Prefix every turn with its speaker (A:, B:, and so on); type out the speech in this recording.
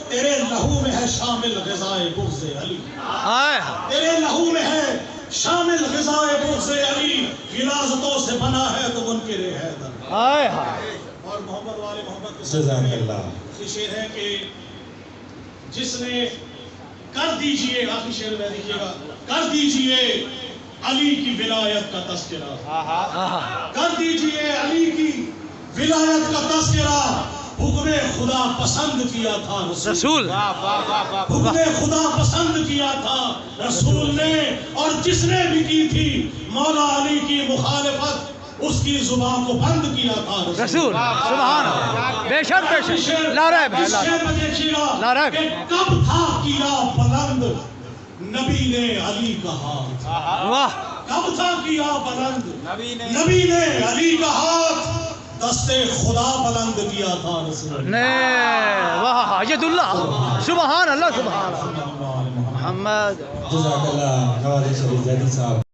A: تیرے لہو میں ہے شامل غذائے بغض علی،
B: آئے
A: تیرے لہو میں ہے شامل غذائے بغض علی، غلاظتوں سے بنا ہے تو منکر حیدر۔
B: آئے
A: اور محمد والے محمد کے
C: جزاک اللہ۔
A: یہ شعر ہے کہ جس نے کر دیجئے، آخری شعر میں دیکھیے گا، کر دیجئے علی کی ولایت کا تذکرہ، کر دیجئے علی کی ولایت کا تذکرہ، حکم خدا پسند کیا تھا
B: رسول
A: حکم خدا پسند کیا تھا رسول نے، اور جس نے بھی کی تھی مولا علی کی مخالفت اس کی زبان کو بند کیا تھا
B: رسول سبحان اللہ، بے شک بے شک، لا رہے بھائی لا
A: دیکھیے
B: لا
A: گا
B: رہے
A: کہ کب تھا کیا بلند نبی نے علی کا ہاتھ،
B: واہ،
A: کب تھا کیا بلند نبی نے علی کا ہاتھ، دستے خدا بلند کیا تھا رسول
B: نے واہ ید اللہ، سبحان اللہ سبحان اللہ، محمد
C: جزاک اللہ نواز شریف زیدی صاحب۔